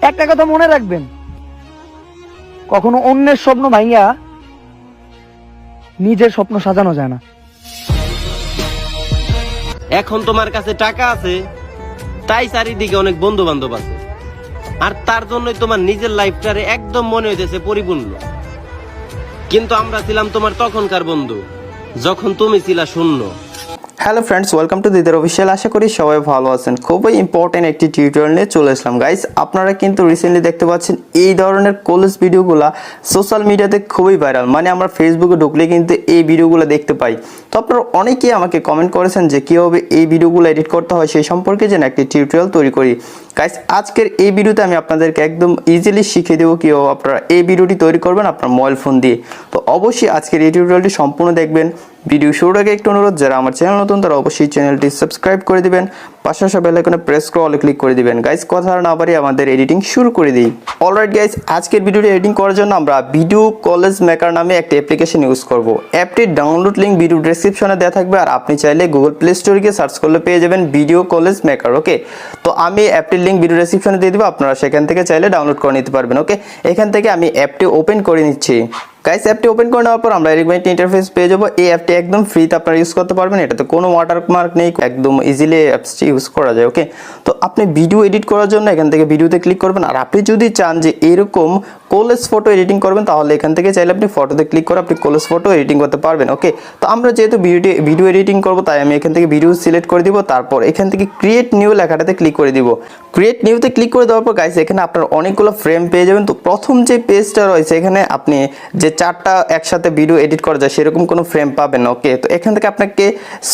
একটা কথা মনে রাখবেন, কখনো অন্যের স্বপ্ন ভাঙিয়া নিজের স্বপ্ন সাজানো যায় না। এখন তোমার কাছে টাকা আছে, তাই চারিদিকে অনেক বন্ধু বান্ধব আছে, আর তার জন্যই তোমার নিজের লাইফটারে একদম মনে হইতেছে পরিপূর্ণ। কিন্তু আমরা ছিলাম তোমার তখনকার বন্ধু, যখন তুমি ছিলা শূন্য। Hello friends, welcome to Didar official. আশা করি সবাই ভালো আছেন। খুবই ইম্পর্টেন্ট একটি টিউটোরিয়াল নিয়ে চলে আসলাম গাইস। আপনারা কিন্তু রিসেন্টলি দেখতে পাচ্ছেন এই ধরনের কলেজ ভিডিওগুলা সোশ্যাল মিডিয়াতে খুবই ভাইরাল, মানে আমরা ফেসবুকে ঢুকলে কিন্তু এই ভিডিওগুলো দেখতে পাই। তো আপনারা অনেকেই আমাকে কমেন্ট করেছেন যে কীভাবে এই ভিডিওগুলো এডিট করতে হয় সেই সম্পর্কে যেন একটি টিউটোরিয়াল তৈরি করি। গাইস, আজকের এই ভিডিওতে আমি আপনাদেরকে একদম ইজিলি শিখিয়ে দেবো কীভাবে আপনারা এই ভিডিওটি তৈরি করবেন আপনার মোবাইল ফোন দিয়ে। তো অবশ্যই আজকের এই টিউটোরিয়ালটি সম্পূর্ণ দেখবেন। ভিডিও শুরুর আগে একটু অনুরোধ, যারা আমার চ্যানেল নতুন তারা অবশ্যই চ্যানেলটি সাবস্ক্রাইব করে দিবেন, পাশাপাশি বেল আইকনে প্রেস করে অলে ক্লিক করে দিবেন। গাইস, কথা না বাড়িয়ে আমাদের এডিটিং শুরু করে দিই। অলরাইট গাইস, আজকের ভিডিওটি এডিটিং করার জন্য আমরা ভিডিও কলেজ মেকার নামে একটা অ্যাপ্লিকেশন ইউজ করব। অ্যাপটির ডাউনলোড লিঙ্ক ভিডিও ডেসক্রিপশনে দেওয়া থাকবে, আর আপনি চাইলে গুগল প্লে স্টোরে গিয়ে সার্চ করলে পেয়ে যাবেন ভিডিও কলেজ মেকার। ওকে, তো আমি অ্যাপটির লিঙ্ক ভিডিও ডেসক্রিপশনে দিয়ে দিব, আপনারা সেখান থেকে চাইলে ডাউনলোড করে নিতে পারবেন। ওকে, এখান থেকে আমি অ্যাপটি ওপেন করে নিচ্ছি। গাইস, অ্যাপটি ওপেন করে নেওয়ার পর আমরা এরকম একটা ইন্টারফেস পেয়ে যাবো। এই অ্যাপটি একদম ফ্রিতে আপনারা ইউজ করতে পারবেন, এটাতে কোনো ওয়াটারমার্ক নেই, একদম ইজিলি অ্যাপসটি ইউজ করা যায়। ওকে, তো আপনি ভিডিও এডিট করার জন্য এখান থেকে ভিডিওতে ক্লিক করবেন, আর আপনি যদি চান যে এরকম কলেজ ফটো এডিটিং করবেন তাহলে এখান থেকে চাইলে আপনি ফটোতে ক্লিক করে আপনি কলেজ ফটো এডিটিং করতে পারবেন। ওকে, তো আমরা যেহেতু ভিডিও এডিটিং করবো তাই আমি এখান থেকে ভিডিও সিলেক্ট করে দিব, তারপর এখান থেকে ক্রিয়েট নিউ লেখাটাতে ক্লিক করে দিব। ক্রিয়েট নিউতে ক্লিক করে দেওয়ার পর গাইস এখানে আপনার অনেকগুলো ফ্রেম পেয়ে যাবেন। তো প্রথম যে পেজটা রয়েছে এখানে আপনি যে চারটা একসাথে ভিডিও এডিট করা যায় সেরকম কোনো ফ্রেম পাবেন না। ওকে, তো এখান থেকে আপনাকে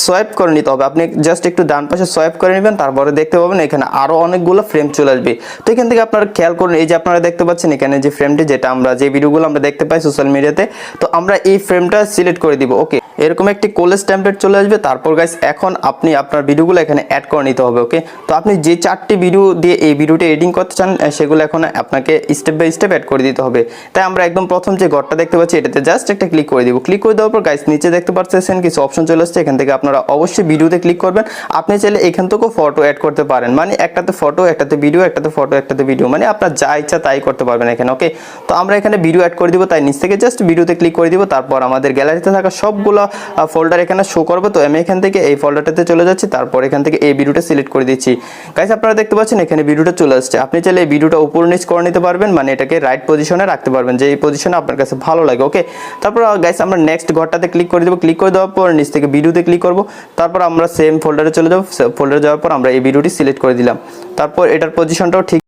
সোয়াইপ করে নিতে হবে। আপনি জাস্ট একটু ডান পাশে সোয়াইপ করে নেবেন, তারপরে দেখতে পাবেন এখানে আরও অনেকগুলো ফ্রেম চলে আসবে। তো এখান থেকে আপনারা খেয়াল করুন, এই যে আপনারা দেখতে পাচ্ছেন এখানে যে ফ্রেমটি, যেটা আমরা যে ভিডিওগুলো আমরা দেখতে পাই সোশ্যাল মিডিয়াতে, তো আমরা এই ফ্রেমটা সিলেক্ট করে দিব। ওকে, এরকম একটি কলেজ টেমপ্লেট চলে আসবে। তারপর গাইস এখন আপনি আপনার ভিডিওগুলো এখানে অ্যাড করে নিতে হবে। ওকে, তো আপনি যে চারটি ভিডিও দিয়ে এই ভিডিওটি এডিটিং করতে চান সেগুলো এখন আপনাকে স্টেপ বাই স্টেপ অ্যাড করে দিতে হবে। তাই আমরা একদম প্রথম যে ঘরটা দেখতে পাচ্ছি এটাতে জাস্ট একটা ক্লিক করে দিব। ক্লিক করে দেওয়ার পর গাইস নিচে দেখতে পাচ্ছেন কিছু অপশন চলে আসছে, এখান থেকে আপনারা অবশ্যই ভিডিওতে ক্লিক করবেন। আপনি চাইলে এখান থেকেও ফটো অ্যাড করতে পারেন, মানে একটাতে ফটো একটাতে ভিডিও, একটাতে ফটো একটাতে ভিডিও, মানে আপনার যা ইচ্ছা তাই করতে পারবেন এখানে। ওকে, তো আমরা এখানে ভিডিও অ্যাড করে দিব, তাই নিচ থেকে জাস্ট ভিডিওতে ক্লিক করে দিব। তারপর আমাদের গ্যালারিতে থাকা সবগুলো ফোল্ডার এখানে শো করবে। তো আমি এখান থেকে এই ফোল্ডারটাতে চলে যাচ্ছি, তারপর এখান থেকে এই ভিডিওটা সিলেক্ট করে দিচ্ছি। গাইস, আপনারা দেখতে পাচ্ছেন এখানে ভিডিওটা চলে আসছে। আপনি চাইলে এই ভিডিওটা উপর নিচ করে নিতে পারবেন, মানে এটাকে রাইট পজিশনে রাখতে পারবেন, যে এই পজিশনে আপনার কাছে ভালো লাগে। ওকে, তারপর গাইস আমরা নেক্সট ঘরটাতে ক্লিক করে দেবো। ক্লিক করে দেওয়ার পর নিচ থেকে ভিডিওতে ক্লিক করব, তারপর আমরা সেম ফোল্ডারে চলে যাবো। ফোল্ডারে যাওয়ার পর আমরা এই ভিডিওটি সিলেক্ট করে দিলাম, তারপর এটার পজিশনটাও ঠিক